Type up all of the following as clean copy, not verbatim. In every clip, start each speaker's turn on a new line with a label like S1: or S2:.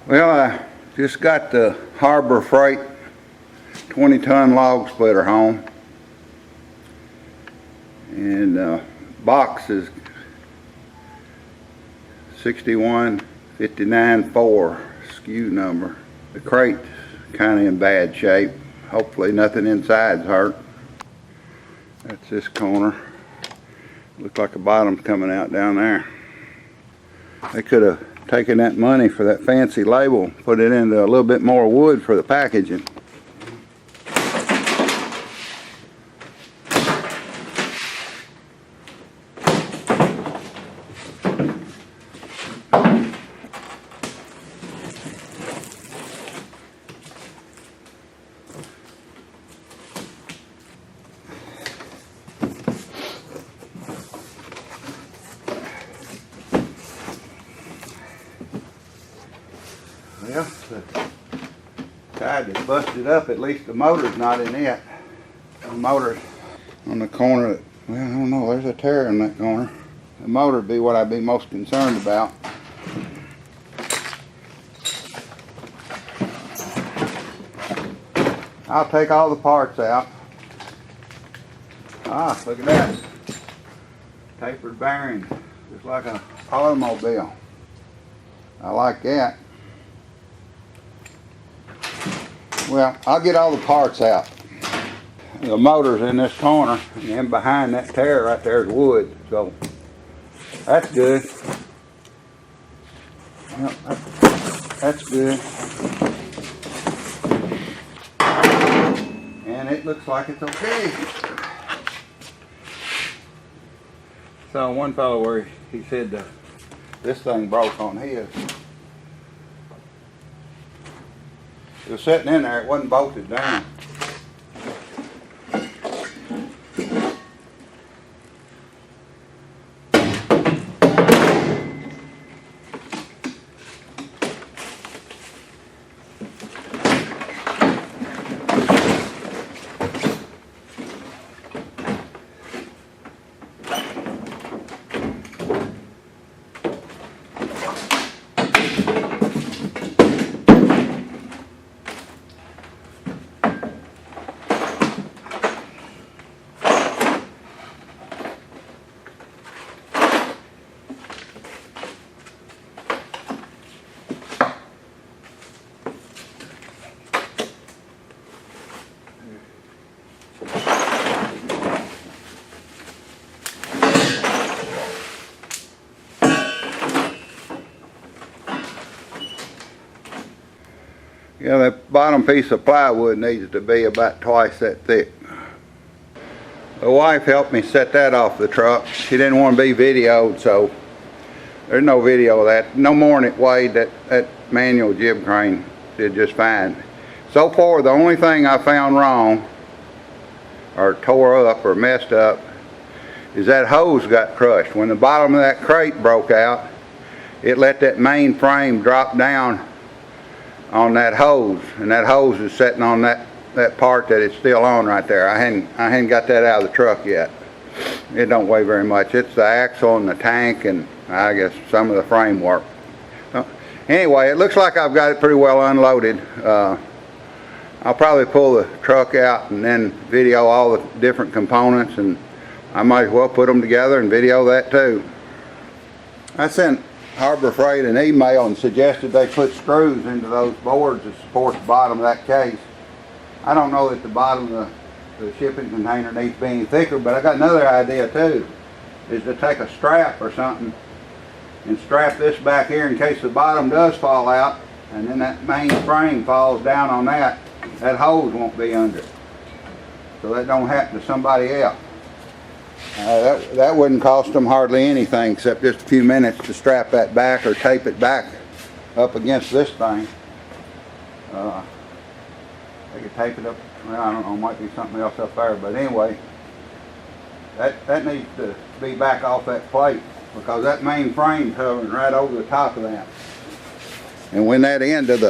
S1: Well, I just got the Harbor Freight 20-ton log splitter home, and box is 61594 SKU number. The crate's kind of in bad shape. Hopefully nothing inside's hurt. That's this corner. Looks like the bottom's coming out down there. They could have taken that money for that fancy label, put it into a little bit more wood for the packaging. Well, the side that's busted up, at least the motor's not in it. The motor's on the corner. Well, I don't know, there's a tear in that corner. The motor would be what I'd be most concerned about. I'll take all the parts out. Ah, look at that. Tapered bearing, just like an automobile. I like that. Well, I'll get all the parts out. The motor's in this corner, and then behind that tear right there is wood, so that's good. Yep, that's good. And it looks like it's okay. So one fellow where he said this thing broke on his. It was sitting in there, it wasn't bolted down. Yeah, that bottom piece of plywood needs to be about twice that thick. The wife helped me set that off the truck. She didn't want to be videoed, so there's no video of that. No more than it weighed. That manual jib crane did just fine. So far, the only thing I found wrong, or tore up, or messed up, is that hose got crushed. When the bottom of that crate broke out, it let that main frame drop down on that hose, and that hose is sitting on that part that it's still on right there. I hadn't got that out of the truck yet. It don't weigh very much. It's the axle and the tank and I guess some of the framework. Anyway, it looks like I've got it pretty well unloaded. I'll probably pull the truck out and then video all the different components, and I might as well put them together and video that too. I sent Harbor Freight an email and suggested they put screws into those boards to support the bottom of that case. I don't know that the bottom of the shipping container needs to be any thicker, but I got another idea too, is to take a strap or something and strap this back here in case the bottom does fall out, and then that main frame falls down on that hose won't be under it. So that don't happen to somebody else. That wouldn't cost them hardly anything except just a few minutes to strap that back or tape it back up against this thing. They could tape it up, well, I don't know, might be something else up there, but anyway, that needs to be back off that plate because that main frame's hovering right over the top of that. And when that end of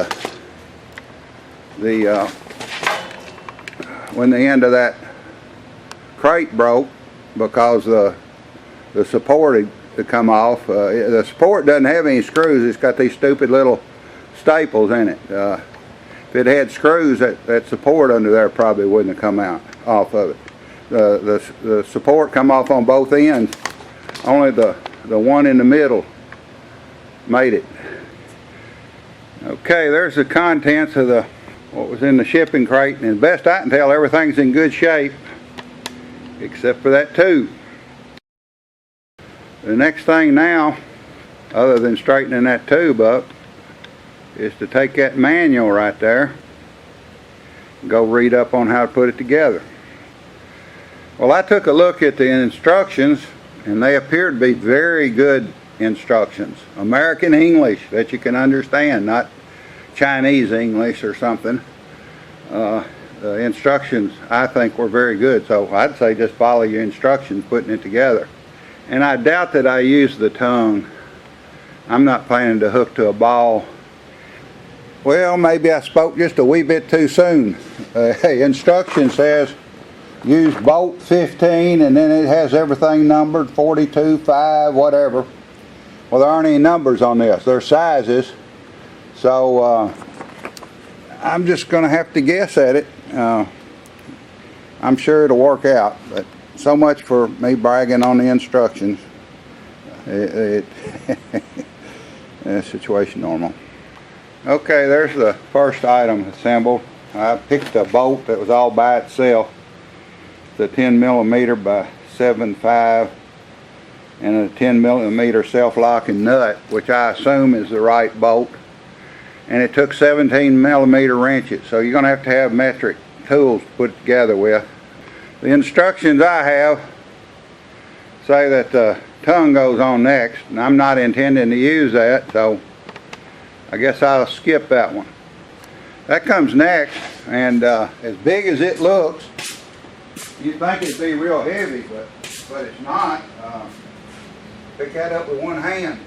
S1: when the end of that crate broke, because the support had come off. The support doesn't have any screws. It's got these stupid little staples in it. If it had screws, that support under there probably wouldn't have come out off of it. The support come off on both ends. Only the one in the middle made it. Okay, there's the contents of what was in the shipping crate, and as best I can tell, everything's in good shape except for that tube. The next thing now, other than straightening that tube up, is to take that manual right there and go read up on how to put it together. Well, I took a look at the instructions, and they appear to be very good instructions. American English that you can understand, not Chinese English or something. The instructions, I think, were very good, so I'd say just follow your instructions putting it together. And I doubt that I used the tongue. I'm not planning to hook to a ball. Well, maybe I spoke just a wee bit too soon. Instruction says use bolt 15, and then it has everything numbered, 42, 5, whatever. Well, there aren't any numbers on this. They're sizes. So I'm just going to have to guess at it. I'm sure it'll work out, but so much for me bragging on the instructions. Situation normal. Okay, there's the first item assembled. I picked a bolt that was all by itself. The 10 millimeter by 7.5 and a 10 millimeter self-locking nut, which I assume is the right bolt. And it took 17 millimeter wrenches, so you're going to have metric tools to put it together with. The instructions I have say that the tongue goes on next, and I'm not intending to use that, so I guess I'll skip that one. That comes next, and as big as it looks, you'd think it'd be real heavy, but it's not. Pick that up with one hand.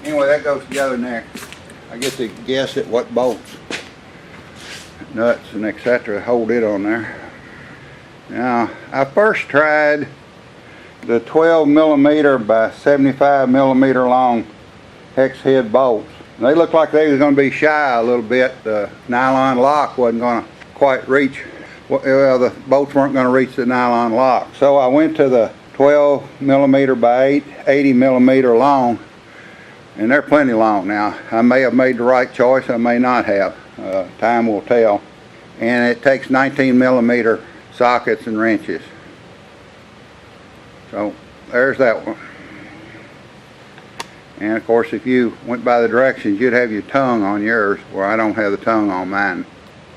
S1: Anyway, that goes together next. I get to guess at what bolts, nuts, and etc. hold it on there. Now, I first tried the 12 millimeter by 75 millimeter long hex head bolts. They looked like they was going to be shy a little bit. The nylon lock wasn't going to quite reach. Well, the bolts weren't going to reach the nylon lock. So I went to the 12 millimeter by 80 millimeter long, and they're plenty long now. I may have made the right choice, I may not have. Time will tell. And it takes 19 millimeter sockets and wrenches. So there's that one. And of course, if you went by the directions, you'd have your tongue on yours, where I don't have the tongue on mine.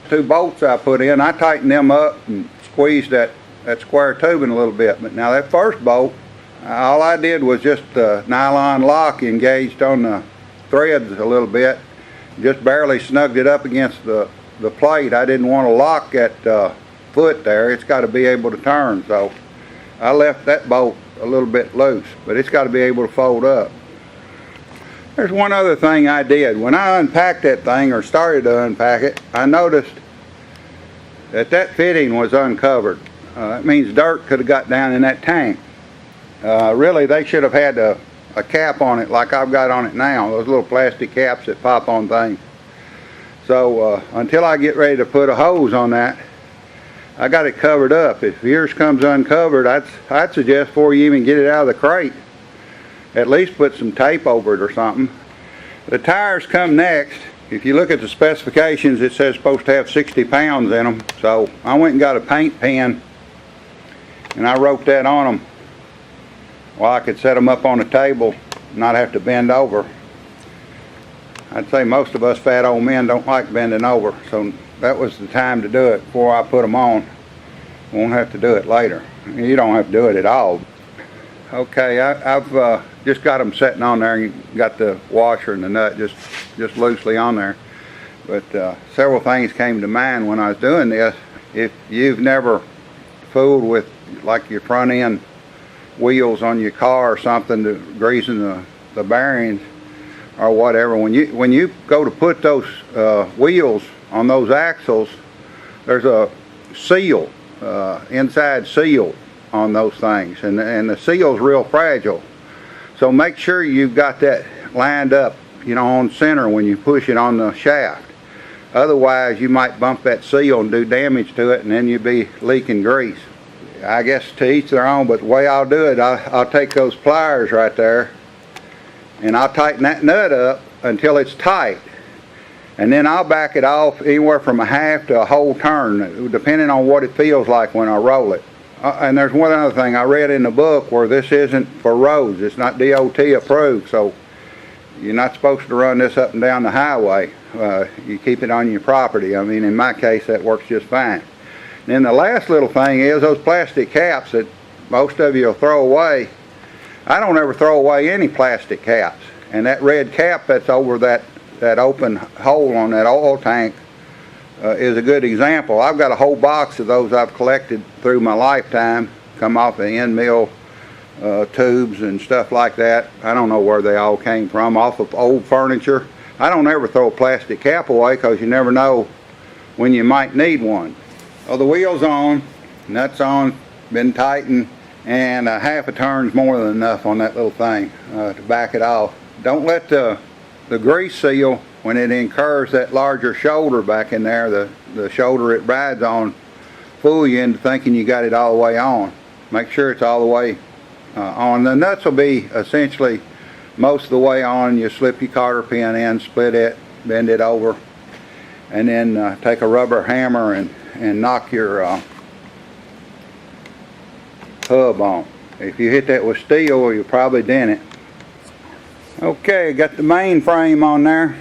S1: Two bolts I put in, I tightened them up and squeezed that square tubing a little bit. But now that first bolt, all I did was just the nylon lock engaged on the threads a little bit, just barely snugged it up against the plate. I didn't want to lock that foot there. It's got to be able to turn, so I left that bolt a little bit loose, but it's got to be able to fold up. There's one other thing I did. When I unpacked that thing, or started to unpack it, I noticed that fitting was uncovered. That means dirt could have got down in that tank. Really, they should have had a cap on it like I've got on it now, those little plastic caps that pop on things. So until I get ready to put a hose on that, I got it covered up. If yours comes uncovered, I'd suggest before you even get it out of the crate, at least put some tape over it or something. The tires come next. If you look at the specifications, it says supposed to have 60 pounds in them. So I went and got a paint pen and I wrote that on them. Well, I could set them up on a table and not have to bend over. I'd say most of us fat old men don't like bending over, so that was the time to do it before I put them on. Won't have to do it later. You don't have to do it at all. Okay, I've just got them sitting on there and got the washer and the nut just loosely on there. But several things came to mind when I was doing this. If you've never fooled with like your front end wheels on your car or something, to greasing the bearings or whatever, when you go to put those wheels on those axles, there's a seal, inside seal on those things, and the seal's real fragile. So make sure you've got that lined up, you know, on center when you push it on the shaft. Otherwise you might bump that seal and do damage to it, and then you'll be leaking grease. I guess to each their own, but the way I'll do it, I'll take those pliers right there and I'll tighten that nut up until it's tight, and then I'll back it off anywhere from a half to a whole turn, depending on what it feels like when I roll it. And there's one other thing I read in the book where this isn't for roads. It's not DOT approved, so you're not supposed to run this up and down the highway. You keep it on your property. I mean, in my case, that works just fine. Then the last little thing is those plastic caps that most of you will throw away. I don't ever throw away any plastic caps. And that red cap that's over that open hole on that oil tank is a good example. I've got a whole box of those I've collected through my lifetime, come off the end mill tubes and stuff like that. I don't know where they all came from, off of old furniture. I don't ever throw a plastic cap away because you never know when you might need one. Well, the wheel's on, nuts on, been tightened, and a half a turn's more than enough on that little thing to back it off. Don't let the grease seal, when it incurs that larger shoulder back in there, the shoulder it rides on, fool you into thinking you got it all the way on. Make sure it's all the way on. The nuts will be essentially most of the way on. You slip your cotter pin in, split it, bend it over, and then take a rubber hammer and knock your hub on. If you hit that with steel, you'll probably dent it. Okay, got the main frame on there,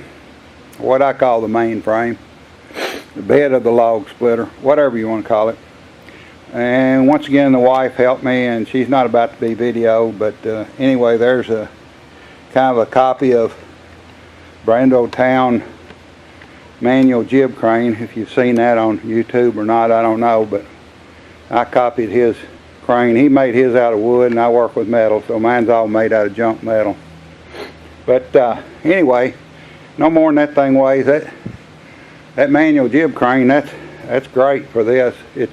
S1: what I call the main frame, the bed of the log splitter, whatever you want to call it. And once again, the wife helped me, and she's not about to be videoed, but anyway, there's a kind of a copy of Brando Town manual jib crane. If you've seen that on YouTube or not, I don't know, but I copied his crane. He made his out of wood, and I work with metal, so mine's all made out of junk metal. But anyway, no more than that thing weighs. That manual jib crane, that's great for this. It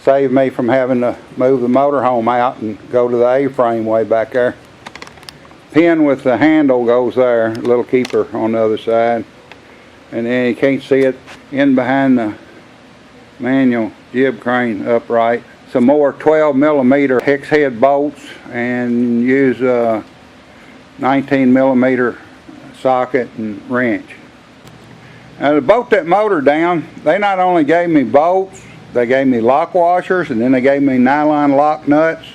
S1: saved me from having to move the motorhome out and go to the A-frame way back there. Pin with the handle goes there, a little keeper on the other side. And then you can't see it in behind the manual jib crane upright. Some more 12mm hex head bolts, and use 19mm socket and wrench. Now, to bolt that motor down, they not only gave me bolts, they gave me lock washers, and then they gave me nylon lock nuts.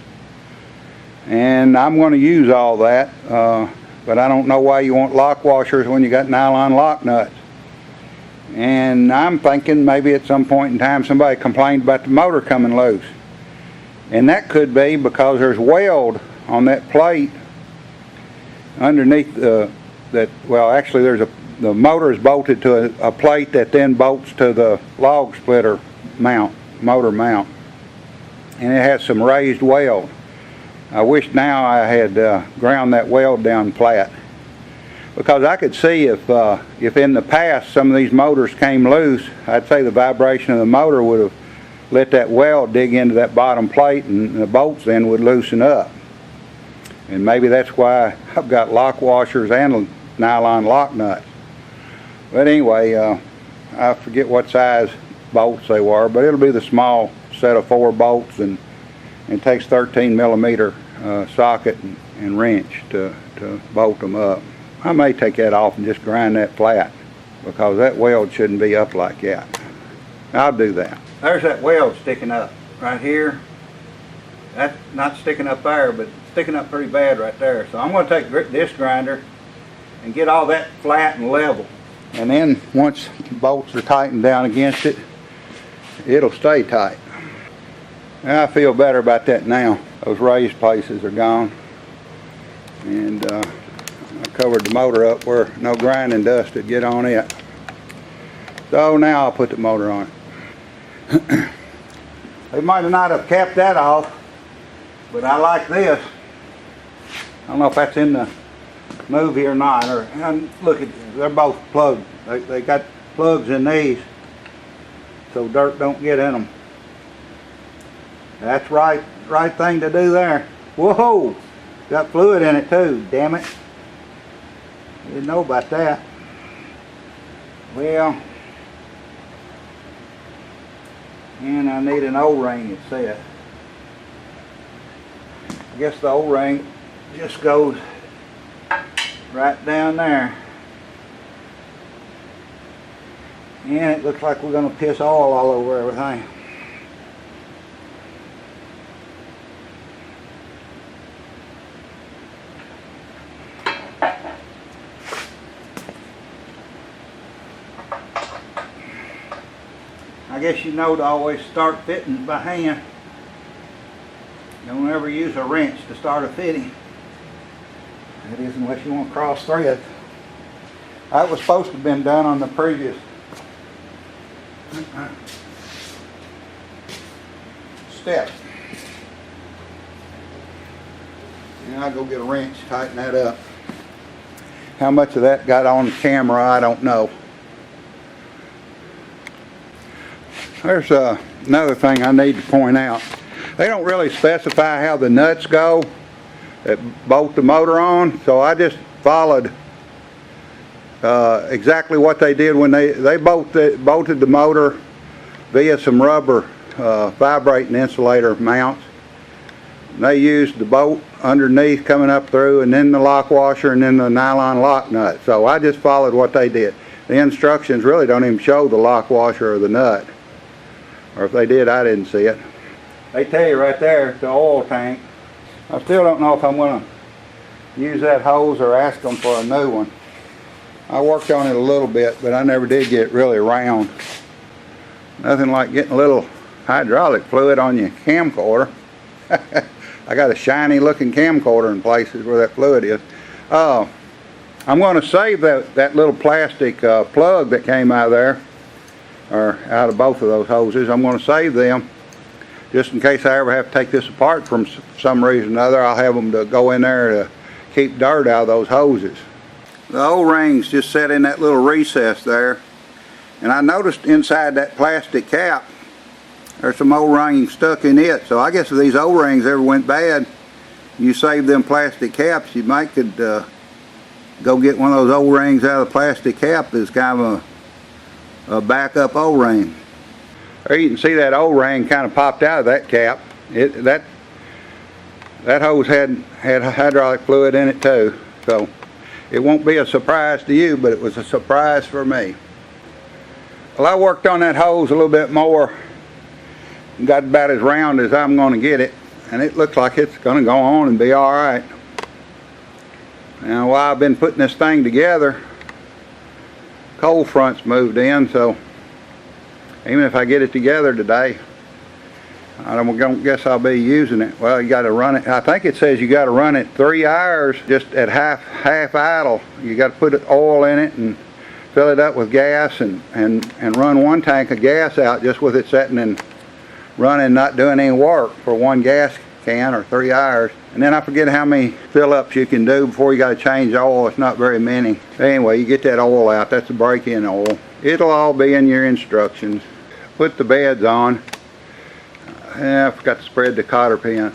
S1: And I'm going to use all that, but I don't know why you want lock washers when you got nylon lock nuts. And I'm thinking maybe at some point in time somebody complained about the motor coming loose. And that could be because there's weld on that plate underneath actually the motor is bolted to a plate that then bolts to the log splitter motor mount. And it has some raised weld. I wish now I had ground that weld down flat, because I could see if in the past some of these motors came loose, I'd say the vibration of the motor would have let that weld dig into that bottom plate, and the bolts then would loosen up. And maybe that's why I've got lock washers and nylon lock nuts. But anyway, I forget what size bolts they were, but it'll be the small set of 4 bolts, and it takes 13mm socket and wrench to bolt them up. I may take that off and just grind that flat, because that weld shouldn't be up like that. I'll do that. There's that weld sticking up right here. That's not sticking up there, but sticking up pretty bad right there. So I'm going to take this grinder and get all that flat and level. And then once the bolts are tightened down against it, it'll stay tight. I feel better about that now. Those raised places are gone. And I covered the motor up where no grinding dust would get on it. So now I'll put the motor on it. They might not have capped that off, but I like this. I don't know if that's in the movie or not. Look at this. They're both plugged. They got plugs in these so dirt don't get in them. That's right thing to do there. Whoa! Got fluid in it too, damn it. Didn't know about that. Well, and I need an O-ring, it said. I guess the O-ring just goes right down there. And it looks like we're going to piss oil all over everything. I guess you know to always start fitting by hand. Don't ever use a wrench to start a fitting. That is, unless you want to cross thread. That was supposed to have been done on the previous step. And I'll go get a wrench, tighten that up. How much of that got on camera, I don't know. There's another thing I need to point out. They don't really specify how the nuts go that bolt the motor on, so I just followed exactly what they did when they bolted the motor via some rubber vibrating insulator mounts. They used the bolt underneath coming up through, and then the lock washer, and then the nylon lock nut. So I just followed what they did. The instructions really don't even show the lock washer or the nut. Or if they did, I didn't see it. They tell you right there, the oil tank. I still don't know if I'm going to use that hose or ask them for a new one. I worked on it a little bit, but I never did get really round. Nothing like getting a little hydraulic fluid on your camcorder. I got a shiny looking camcorder in places where that fluid is. I'm going to save that little plastic plug that came out of there, or out of both of those hoses. I'm going to save them just in case I ever have to take this apart from some reason or another. I'll have them to go in there to keep dirt out of those hoses. The O-rings just set in that little recess there, and I noticed inside that plastic cap there's some O-ring stuck in it. So I guess if these O-rings ever went bad, you save them plastic caps, you might could go get one of those O-rings out of the plastic cap as kind of a backup O-ring. There you can see that O-ring kind of popped out of that cap. That hose had hydraulic fluid in it too, so it won't be a surprise to you, but it was a surprise for me. Well, I worked on that hose a little bit more and got about as round as I'm going to get it, and it looks like it's going to go on and be alright. Now while I've been putting this thing together, cold front's moved in, so even if I get it together today, I don't guess I'll be using it. Well, you got to run it. I think it says you got to run it 3 hours just at half idle. You got to put oil in it and fill it up with gas and run one tank of gas out just with it sitting and running, not doing any work for one gas can, or 3 hours. And then I forget how many fill-ups you can do before you got to change oil. It's not very many. Anyway, you get that oil out. That's the break-in oil. It'll all be in your instructions. Put the beds on. I forgot to spread the cotter pin.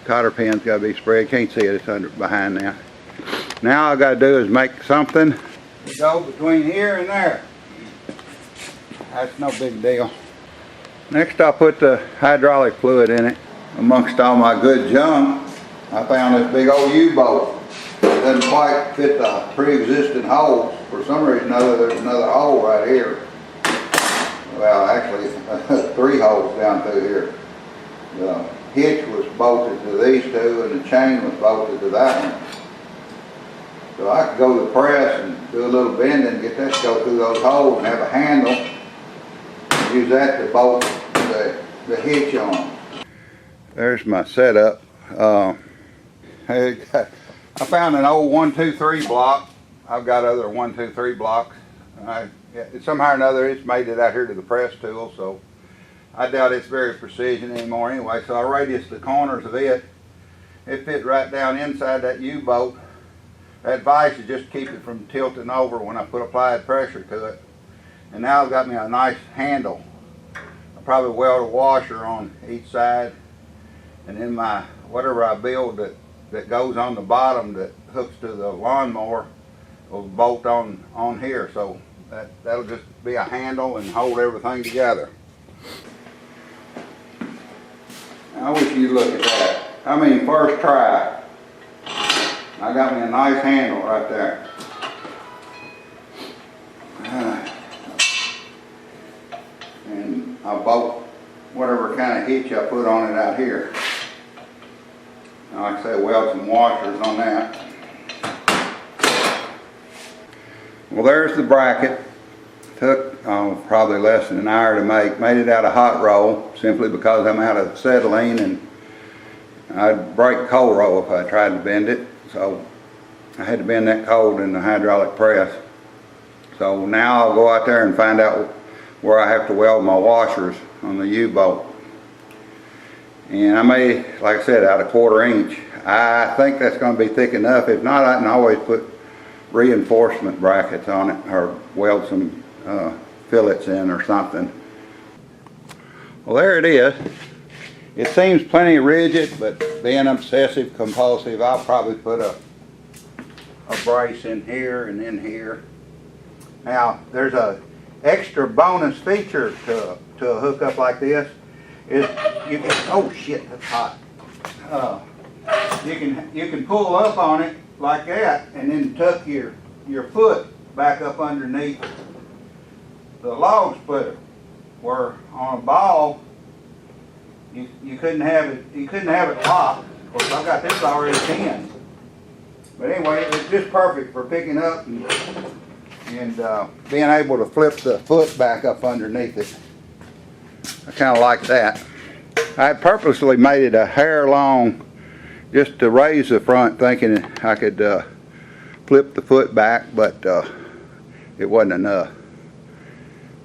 S1: Cotter pin's got to be spread. Can't see it. It's under behind that. Now all I got to do is make something to go between here and there. That's no big deal. Next I'll put the hydraulic fluid in it. Amongst all my good junk, I found this big old U-bolt. Doesn't quite fit the pre-existing holes. For some reason or other, there's another hole right here. Well, actually, 3 holes down through here. The hitch was bolted to these two, and the chain was bolted to that one. So I could go to the press and do a little bending, get that to go through those holes, and have a handle. And use that to bolt the hitch on. There's my setup. I found an old 1-2-3 block. I've got other 1-2-3 blocks. Somehow or another it's made it out here to the press tool, so I doubt it's very precision anymore anyway. So I radiused the corners of it. It fit right down inside that U-bolt. That vise is just to keep it from tilting over when I put applied pressure to it. And now I've got me a nice handle. I'll probably weld a washer on each side, and then whatever I build that that goes on the bottom that hooks to the lawnmower will bolt on here, so that'll just be a handle and hold everything together. I wish you'd look at that. I mean, first try. I got me a nice handle right there. And I bolt whatever kind of hitch I put on it out here. Now, like I said, weld some washers on that. Well, there's the bracket. Took probably less than an hour to make. Made it out of hot roll simply because I'm out of acetylene and I'd break cold roll if I tried to bend it. So I had to bend that cold in the hydraulic press. So now I'll go out there and find out where I have to weld my washers on the U-bolt. And I made, like I said, out of 1/4 inch. I think that's going to be thick enough. If not, I can always put reinforcement brackets on it or weld some fillets in or something. Well, there it is. It seems plenty rigid, but being obsessive compulsive, I'll probably put a brace in here and in here. Now, there's a extra bonus feature to a hookup like this. Is you can, oh shit, that's hot. You can pull up on it like that and then tuck your foot back up underneath the log splitter. Where on a ball you couldn't have it locked. Of course, I've got this already pinned. But anyway, it's just perfect for picking up and being able to flip the foot back up underneath it. I kind of like that. I purposely made it a hair long just to raise the front, thinking I could flip the foot back, but it wasn't enough.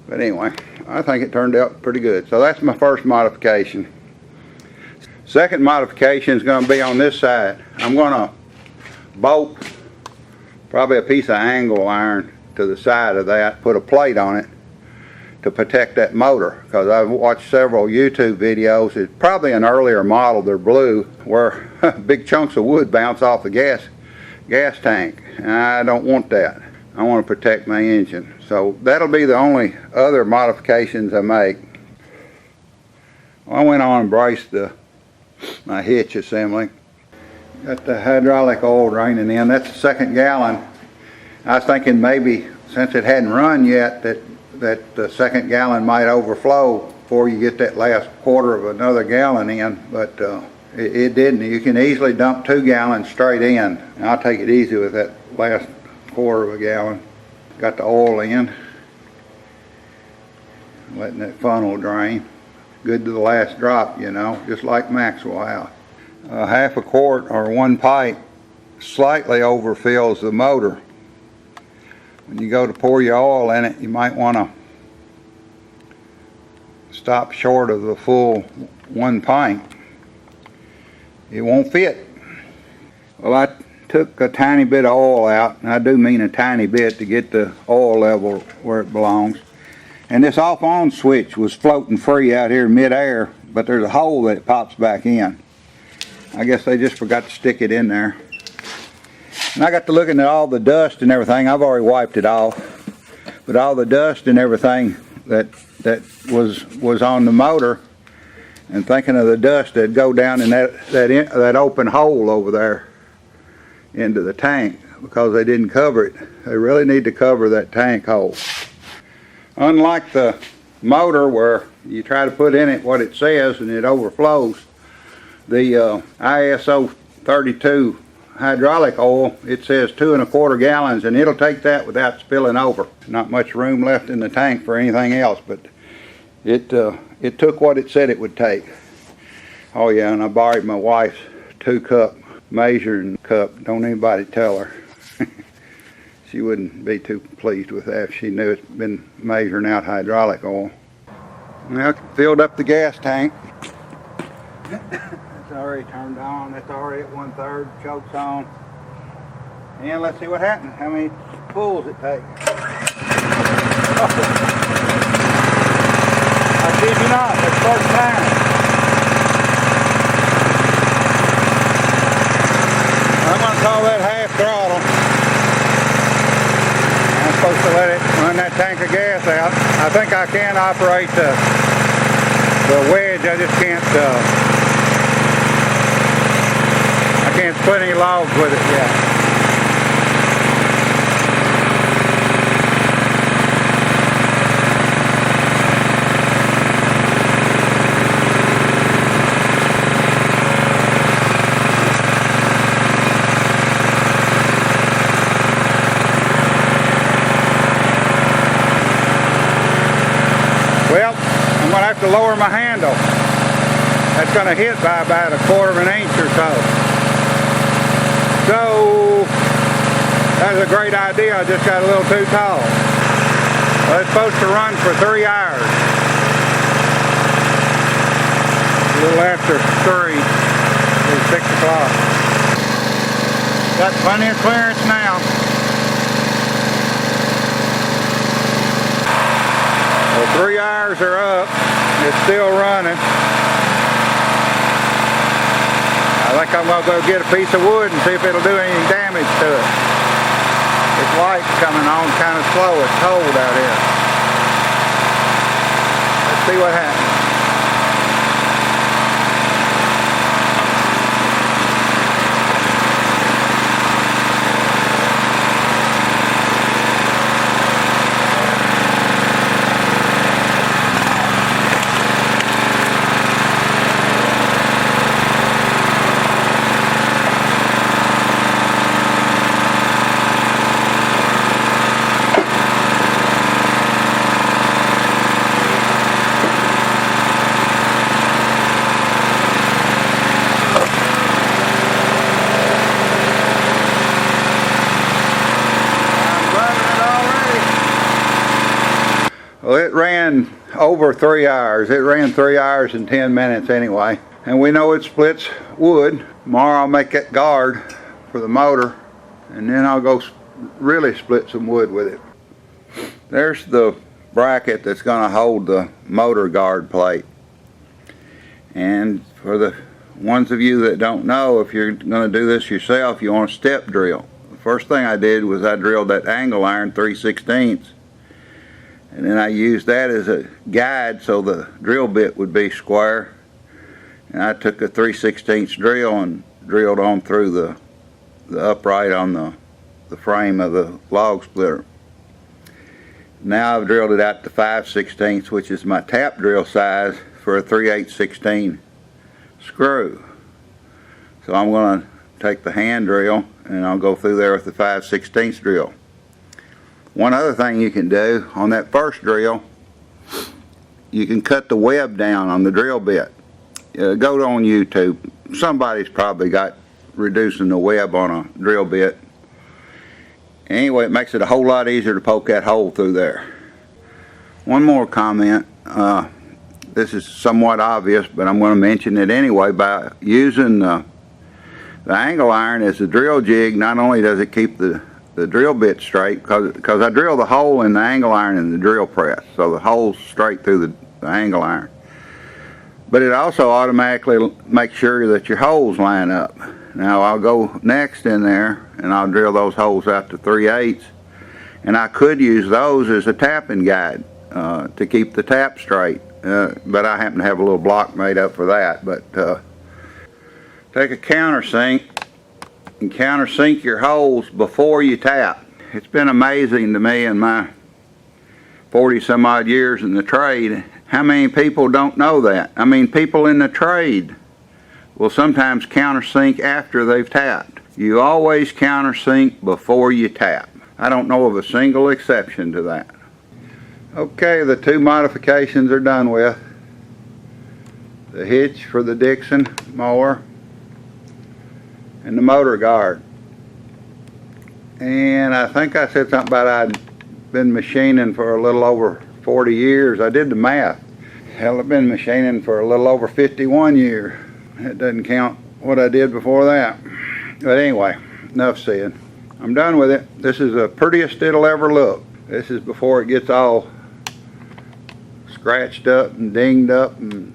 S1: But anyway, I think it turned out pretty good. So that's my first modification. Second modification is going to be on this side. I'm going to bolt probably a piece of angle iron to the side of that, put a plate on it to protect that motor, because I've watched several YouTube videos. It's probably an earlier model, they're blue, where big chunks of wood bounce off the gas tank. And I don't want that. I want to protect my engine. So that'll be the only other modifications I make. Well, I went on and braced my hitch assembly. Got the hydraulic oil draining in. That's the 2nd gallon. I was thinking maybe since it hadn't run yet that the 2nd gallon might overflow before you get that last 1/4 of another gallon in, but it didn't. You can easily dump 2 gallons straight in. And I'll take it easy with that last 1/4 of a gallon. Got the oil in, letting that funnel drain. Good to the last drop, you know, just like Maxwell House. 1/2 quart or 1 pint slightly overfills the motor. When you go to pour your oil in it, you might want to stop short of the full 1 pint. It won't fit. Well, I took a tiny bit of oil out, and I do mean a tiny bit, to get the oil level where it belongs. And this off-on switch was floating free out here mid-air, but there's a hole that it pops back in. I guess they just forgot to stick it in there. And I got to looking at all the dust and everything. I've already wiped it off, but all the dust and everything that was on the motor, and thinking of the dust that'd go down in that open hole over there into the tank, because they didn't cover it. They really need to cover that tank hole. Unlike the motor where you try to put in it what it says and it overflows, the ISO 32 hydraulic oil, it says 2 1/4 gallons, and it'll take that without spilling over. Not much room left in the tank for anything else, but it took what it said it would take. Oh yeah, and I borrowed my wife's 2-cup measuring cup. Don't anybody tell her. She wouldn't be too pleased with that if she knew it's been measuring out hydraulic oil. Well, filled up the gas tank. It's already turned on. It's already at 1/3. Choke's on. And let's see what happens. How many pulls it takes. I kid you not. That's first time. can operate the wedge. I just can't, I can't split any logs with it yet. Well, I'm going to have to lower my handle. That's going to hit by about 1/4 inch or so. So, that's a great idea. I just got a little too tall. Well, it's supposed to run for 3 hours. A little after 3. It's 6 o'clock. Got plenty of clearance now. Well, 3 hours are up. It's still running. I think I'm going to go get a piece of wood and see if it'll do any damage to it. This light's coming on kind of slow. It's cold out here. Let's see what happens. Well, it ran over 3 hours. It ran 3 hours and 10 minutes anyway. And we know it splits wood. Tomorrow I'll make that guard for the motor, and then I'll go really split some wood with it. There's the bracket that's going to hold the motor guard plate. And for the ones of you that don't know, if you're going to do this yourself, you want a step drill. The first thing I did was I drilled that angle iron 3/16. And then I used that as a guide so the drill bit would be square. And I took a 3/16 drill and drilled on through the upright on the frame of the log splitter. Now I've drilled it out to 5/16, which is my tap drill size for a 3/8/16 screw. So I'm going to take the hand drill and I'll go through there with the 5/16 drill. One other thing you can do on that first drill, you can cut the web down on the drill bit. Go on YouTube. Somebody's probably got reducing the web on a drill bit. Anyway, it makes it a whole lot easier to poke that hole through there. One more comment. This is somewhat obvious, but I'm going to mention it anyway. By using the angle iron as a drill jig, not only does it keep the drill bit straight, because I drill the hole in the angle iron in the drill press, so the hole's straight through the angle iron. But it also automatically makes sure that your holes line up. Now I'll go next in there and I'll drill those holes out to 3/8, and I could use those as a tapping guide to keep the tap straight, but I happen to have a little block made up for that. But take a countersink and countersink your holes before you tap. It's been amazing to me in my 40 some odd years in the trade how many people don't know that. I mean, people in the trade will sometimes countersink after they've tapped. You always countersink before you tap. I don't know of a single exception to that. Okay, the two modifications are done with. The hitch for the Dixon mower and the motor guard. And I think I said something about I'd been machining for a little over 40 years. I did the math. Hell, I've been machining for a little over 51 years. That doesn't count what I did before that. But anyway, enough said. I'm done with it. This is the prettiest it'll ever look. This is before it gets all scratched up and dinged up and